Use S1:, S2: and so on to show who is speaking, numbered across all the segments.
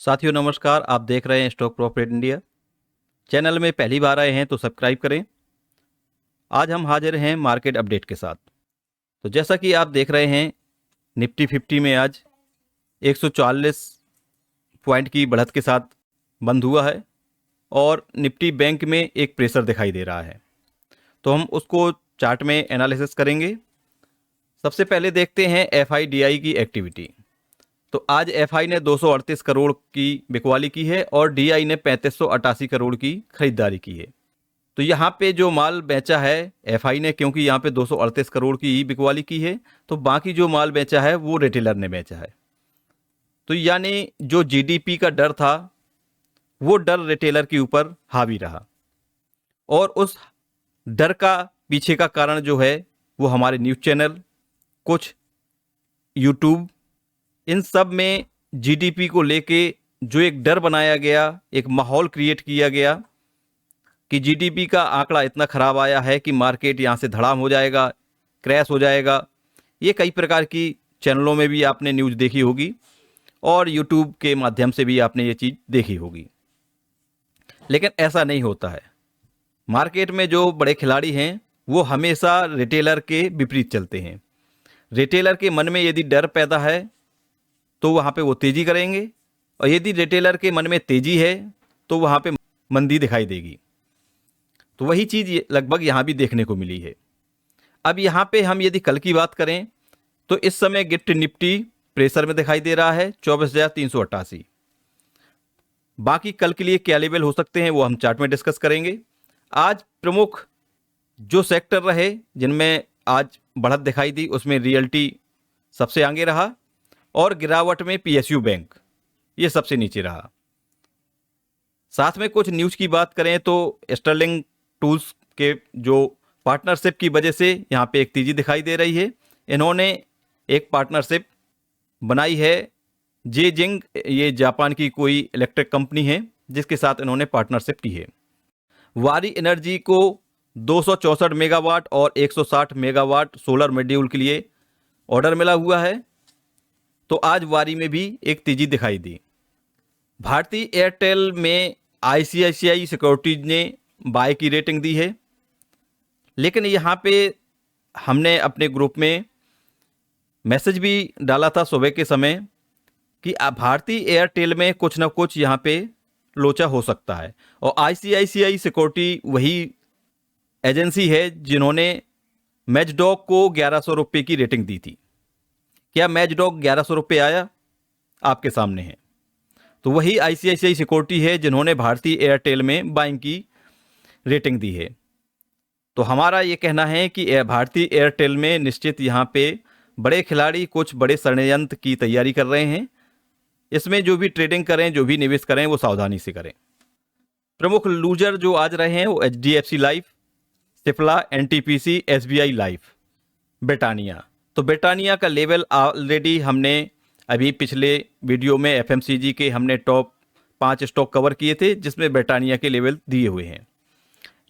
S1: साथियों नमस्कार, आप देख रहे हैं स्टॉक प्रॉफिट इंडिया। चैनल में पहली बार आए हैं तो सब्सक्राइब करें। आज हम हाजिर हैं मार्केट अपडेट के साथ। तो जैसा कि आप देख रहे हैं, निफ्टी 50 में आज 140 पॉइंट की बढ़त के साथ बंद हुआ है और निफ्टी बैंक में एक प्रेशर दिखाई दे रहा है। तो हम उसको चार्ट में एनालिसिस करेंगे। सबसे पहले देखते हैं एफआईडीआई की एक्टिविटी। तो आज एफआई ने 238 करोड़ की बिकवाली की है और डीआई ने 3588 करोड़ की खरीदारी की है। तो यहाँ पे जो माल बेचा है एफआई ने, क्योंकि यहाँ पे 238 करोड़ की ही बिकवाली की है, तो बाकी जो माल बेचा है वो रिटेलर ने बेचा है। तो यानी जो जीडीपी का डर था वो डर रिटेलर के ऊपर हावी रहा और उस डर का पीछे का कारण जो है वो हमारे न्यूज़ चैनल, कुछ यूट्यूब, इन सब में जीडीपी को लेके जो एक डर बनाया गया, एक माहौल क्रिएट किया गया कि जीडीपी का आंकड़ा इतना ख़राब आया है कि मार्केट यहाँ से धड़ाम हो जाएगा, क्रैश हो जाएगा। ये कई प्रकार की चैनलों में भी आपने न्यूज़ देखी होगी और यूट्यूब के माध्यम से भी आपने ये चीज़ देखी होगी। लेकिन ऐसा नहीं होता है। मार्केट में जो बड़े खिलाड़ी हैं वो हमेशा रिटेलर के विपरीत चलते हैं। रिटेलर के मन में यदि डर पैदा है तो वहाँ पे वो तेज़ी करेंगे और यदि रिटेलर के मन में तेज़ी है तो वहाँ पे मंदी दिखाई देगी। तो वही चीज़ लगभग यहाँ भी देखने को मिली है। अब यहाँ पे हम यदि कल की बात करें तो इस समय गिफ्ट निफ्टी प्रेशर में दिखाई दे रहा है 24,388। बाकी कल के लिए क्या लेवल हो सकते हैं वो हम चार्ट में डिस्कस करेंगे। आज प्रमुख जो सेक्टर रहे जिनमें आज बढ़त दिखाई दी उसमें रियल्टी सबसे आगे रहा और गिरावट में पीएसयू बैंक ये सबसे नीचे रहा। साथ में कुछ न्यूज़ की बात करें तो स्टर्लिंग टूल्स के जो पार्टनरशिप की वजह से यहाँ पे एक तेजी दिखाई दे रही है। इन्होंने एक पार्टनरशिप बनाई है जेजिंग, ये जापान की कोई इलेक्ट्रिक कंपनी है जिसके साथ इन्होंने पार्टनरशिप की है। वारी एनर्जी को 264 मेगावाट और 160 मेगावाट सोलर मॉड्यूल के लिए ऑर्डर मिला हुआ है। तो आज वारी में भी एक तेजी दिखाई दी। भारतीय एयरटेल में आईसीआईसीआई सिक्योरिटीज ने बाय की रेटिंग दी है। लेकिन यहाँ पे हमने अपने ग्रुप में मैसेज भी डाला था सुबह के समय कि भारतीय एयरटेल में कुछ ना कुछ यहाँ पे लोचा हो सकता है। और आईसीआईसीआई सिक्योरिटी वही एजेंसी है जिन्होंने मैचडॉग को 1100 रुपये की रेटिंग दी थी। क्या मैचडॉग 1100 रुपये आया? आपके सामने है। तो वही आईसीआईसीआई सिक्योरिटी है जिन्होंने भारतीय एयरटेल में बाइंग की रेटिंग दी है। तो हमारा ये कहना है कि भारतीय एयरटेल में निश्चित यहाँ पे बड़े खिलाड़ी कुछ बड़े षड्यंत्र की तैयारी कर रहे हैं। इसमें जो भी ट्रेडिंग करें, जो भी निवेश करें, वो सावधानी से करें। प्रमुख लूजर जो आज रहे हैं वो HDFC life, Cipla, NTPC, SBI life, Britannia. तो ब्रिटानिया का लेवल ऑलरेडी हमने अभी पिछले वीडियो में एफएमसीजी के हमने टॉप 5 स्टॉक कवर किए थे जिसमें ब्रिटानिया के लेवल दिए हुए हैं।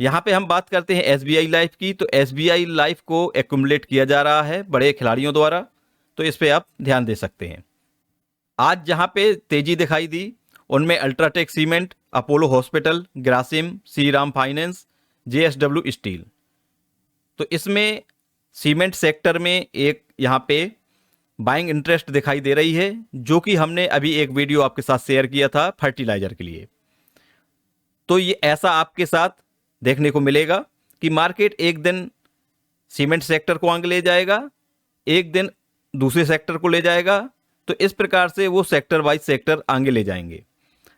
S1: यहाँ पे हम बात करते हैं एसबीआई लाइफ की। तो एसबीआई लाइफ को एक्यूमुलेट किया जा रहा है बड़े खिलाड़ियों द्वारा, तो इस पे आप ध्यान दे सकते हैं। आज जहाँ पे तेजी दिखाई दी उनमें UltraTech cement, Apollo hospital, Grasim, Shriram finance, JSW steel. तो इसमें सीमेंट सेक्टर में एक यहाँ पे बाइंग इंटरेस्ट दिखाई दे रही है जो कि हमने अभी एक वीडियो आपके साथ शेयर किया था फर्टिलाइजर के लिए। तो ये ऐसा आपके साथ देखने को मिलेगा कि मार्केट एक दिन सीमेंट सेक्टर को आगे ले जाएगा, एक दिन दूसरे सेक्टर को ले जाएगा। तो इस प्रकार से वो सेक्टर वाइज सेक्टर आगे ले जाएंगे।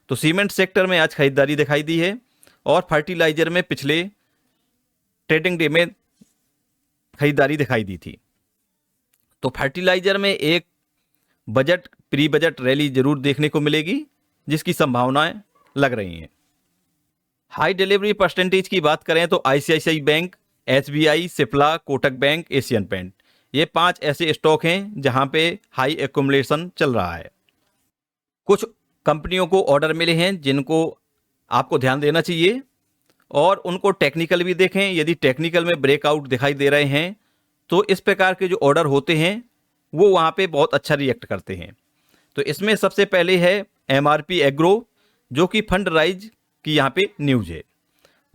S1: तो सीमेंट सेक्टर में आज खरीदारी दिखाई दी है और फर्टिलाइजर में पिछले ट्रेडिंग डे में खरीदारी दिखाई दी थी। तो फर्टिलाइजर में एक बजट, प्री बजट रैली जरूर देखने को मिलेगी जिसकी संभावनाएं लग रही हैं। हाई डिलीवरी परसेंटेज की बात करें तो ICICI bank, SBI, Cipla, Kotak bank, Asian paint, ये 5 ऐसे स्टॉक हैं जहां पे हाई एक्यूमुलेशन चल रहा है। कुछ कंपनियों को ऑर्डर मिले हैं जिनको आपको ध्यान देना चाहिए और उनको टेक्निकल भी देखें। यदि टेक्निकल में ब्रेकआउट दिखाई दे रहे हैं तो इस प्रकार के जो ऑर्डर होते हैं वो वहाँ पे बहुत अच्छा रिएक्ट करते हैं। तो इसमें सबसे पहले है MRP एग्रो, जो कि फंड राइज की यहाँ पे न्यूज है।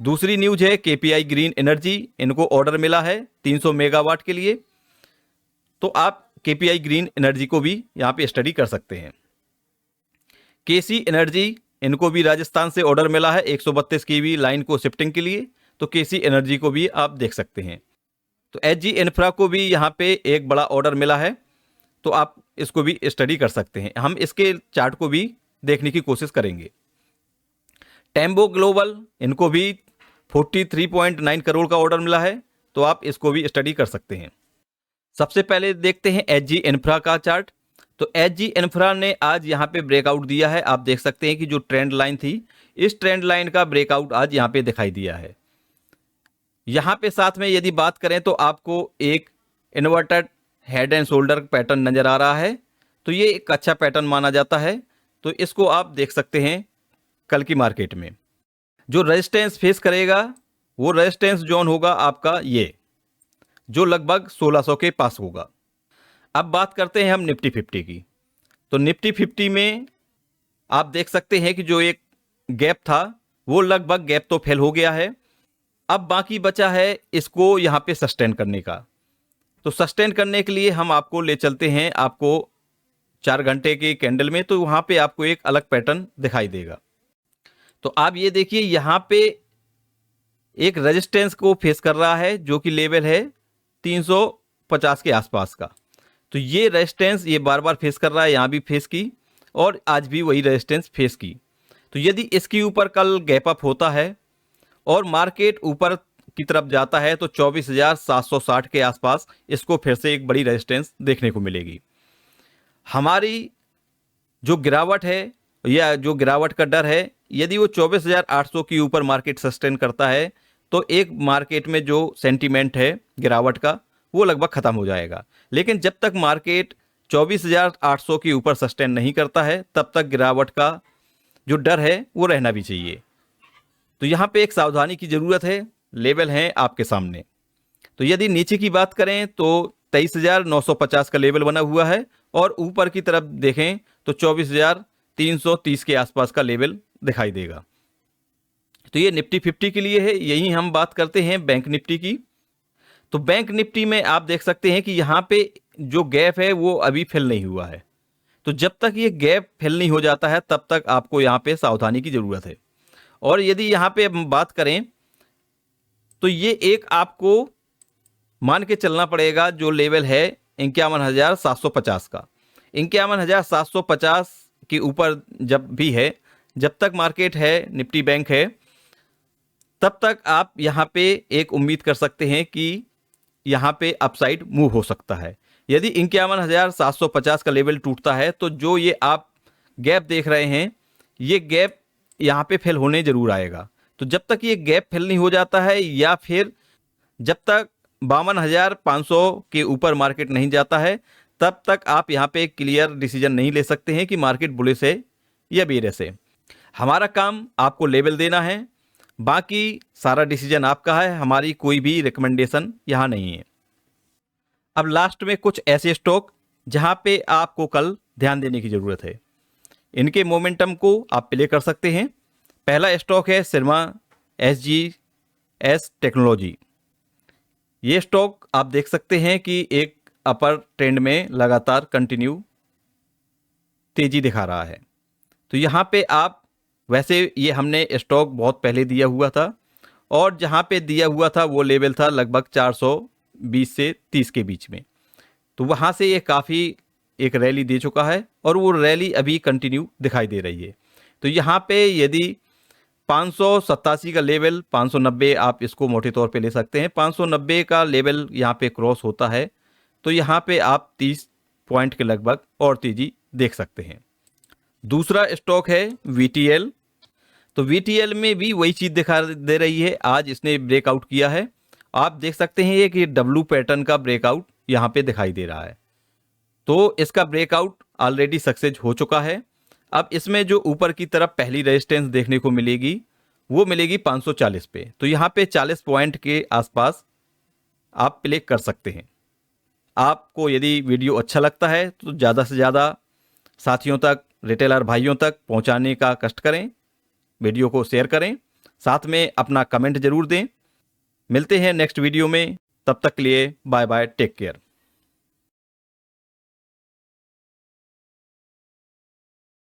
S1: दूसरी न्यूज है KPI ग्रीन एनर्जी, इनको ऑर्डर मिला है 300 मेगावाट के लिए, तो आप KPI ग्रीन एनर्जी को भी यहाँ पे स्टडी कर सकते हैं। KC एनर्जी, इनको भी राजस्थान से ऑर्डर मिला है 132 kV लाइन को शिफ्टिंग के लिए, तो KC एनर्जी को भी आप देख सकते हैं। तो HG इंफ्रा को भी यहाँ पे एक बड़ा ऑर्डर मिला है, तो आप इसको भी स्टडी कर सकते हैं। हम इसके चार्ट को भी देखने की कोशिश करेंगे। टेम्बो ग्लोबल, इनको भी 43.9 करोड़ का ऑर्डर मिला है, तो आप इसको भी स्टडी कर सकते हैं। सबसे पहले देखते हैं HG इंफ्रा का चार्ट। तो HG इंफ्रा ने आज यहाँ पे ब्रेकआउट दिया है। आप देख सकते हैं कि जो ट्रेंड लाइन थी, इस ट्रेंड लाइन का ब्रेकआउट आज यहाँ पे दिखाई दिया है। यहाँ पे साथ में यदि बात करें तो आपको एक inverted head and shoulder pattern नजर आ रहा है, तो ये एक अच्छा पैटर्न माना जाता है, तो इसको आप देख सकते हैं। कल की मार्केट में जो रेजिस्टेंस फेस करेगा वो रेजिस्टेंस जोन होगा आपका ये, जो लगभग 1600 के पास होगा। अब बात करते हैं हम निफ्टी 50 की। तो निफ्टी 50 में आप देख सकते हैं कि जो एक गैप था वो लगभग गैप तो फेल हो गया है। अब बाकी बचा है इसको यहाँ पे सस्टेन करने का। तो सस्टेन करने के लिए हम आपको ले चलते हैं आपको 4 घंटे के कैंडल में, तो वहाँ पे आपको एक अलग पैटर्न दिखाई देगा। तो आप ये देखिए यहाँ पे एक रेजिस्टेंस को फेस कर रहा है, जो कि लेवल है 350 के आसपास का। तो ये रेजिस्टेंस ये बार बार फेस कर रहा है, यहाँ भी फेस की और आज भी वही रेजिस्टेंस फेस की। तो यदि इसके ऊपर कल गैप अप होता है और मार्केट ऊपर की तरफ जाता है, तो 24,760 के आसपास इसको फिर से एक बड़ी रेजिस्टेंस देखने को मिलेगी। हमारी जो गिरावट है या जो गिरावट का डर है, यदि वो 24,800 के ऊपर मार्केट सस्टेन करता है, तो एक मार्केट में जो सेंटीमेंट है गिरावट का वो लगभग खत्म हो जाएगा। लेकिन जब तक मार्केट 24,800 के ऊपर सस्टेन नहीं करता है, तब तक गिरावट का जो डर है वो रहना भी चाहिए। तो यहाँ पे एक सावधानी की ज़रूरत है। लेवल हैं आपके सामने। तो यदि नीचे की बात करें तो 23,950 का लेवल बना हुआ है और ऊपर की तरफ देखें तो 24,330 के आसपास का लेवल दिखाई देगा। तो ये निफ्टी 50 के लिए है। यही हम बात करते हैं बैंक निफ्टी की। तो बैंक निफ्टी में आप देख सकते हैं कि यहाँ पे जो गैप है वो अभी फिल नहीं हुआ है। तो जब तक ये गैप फिल नहीं हो जाता है तब तक आपको यहाँ पे सावधानी की ज़रूरत है। और यदि यहाँ पे हम बात करें तो ये एक आपको मान के चलना पड़ेगा, जो लेवल है 51,750 का। 51,750 के ऊपर जब भी है, जब तक मार्केट है निफ्टी बैंक है, तब तक आप यहाँ पे एक उम्मीद कर सकते हैं कि यहाँ पे अपसाइड मूव हो सकता है। यदि 51,750 का लेवल टूटता है तो जो ये आप गैप देख रहे हैं, ये गैप यहाँ पे फिल होने जरूर आएगा। तो जब तक ये गैप फिल नहीं हो जाता है या फिर जब तक 52,500 के ऊपर मार्केट नहीं जाता है, तब तक आप यहाँ पे क्लियर डिसीजन नहीं ले सकते हैं कि मार्केट बुलिश है या बेरिश है। हमारा काम आपको लेवल देना है, बाकी सारा डिसीजन आपका है, हमारी कोई भी रिकमेंडेशन यहाँ नहीं है। अब लास्ट में कुछ ऐसे स्टॉक जहाँ पे आपको कल ध्यान देने की ज़रूरत है, इनके मोमेंटम को आप प्ले कर सकते हैं। पहला स्टॉक है सिरमा SGS टेक्नोलॉजी। ये स्टॉक आप देख सकते हैं कि एक अपर ट्रेंड में लगातार कंटिन्यू तेजी दिखा रहा है। तो यहाँ पे आप, वैसे ये हमने स्टॉक बहुत पहले दिया हुआ था और जहाँ पे दिया हुआ था वो लेवल था लगभग 420 से 30 के बीच में। तो वहाँ से ये काफ़ी एक रैली दे चुका है और वो रैली अभी कंटिन्यू दिखाई दे रही है। तो यहाँ पे यदि 587 का लेवल, 590 आप इसको मोटे तौर पे ले सकते हैं, 590 का लेवल यहाँ पे क्रॉस होता है तो यहाँ पे आप 30 पॉइंट के लगभग और तेजी देख सकते हैं। दूसरा स्टॉक है VTL। तो VTL में भी वही चीज़ दिखा दे रही है। आज इसने ब्रेकआउट किया है, आप देख सकते हैं कि W पैटर्न का ब्रेकआउट यहाँ पे दिखाई दे रहा है। तो इसका ब्रेकआउट ऑलरेडी सक्सेस हो चुका है। अब इसमें जो ऊपर की तरफ पहली रेजिस्टेंस देखने को मिलेगी वो मिलेगी 540 पे। तो यहाँ पे 40 पॉइंट के आसपास आप प्ले कर सकते हैं। आपको यदि वीडियो अच्छा लगता है तो ज़्यादा से ज़्यादा साथियों तक रिटेलर भाइयों तक पहुंचाने का कष्ट करें। वीडियो को शेयर करें, साथ में अपना कमेंट जरूर दें। मिलते हैं नेक्स्ट वीडियो में, तब तक के लिए बाय बाय, टेक केयर।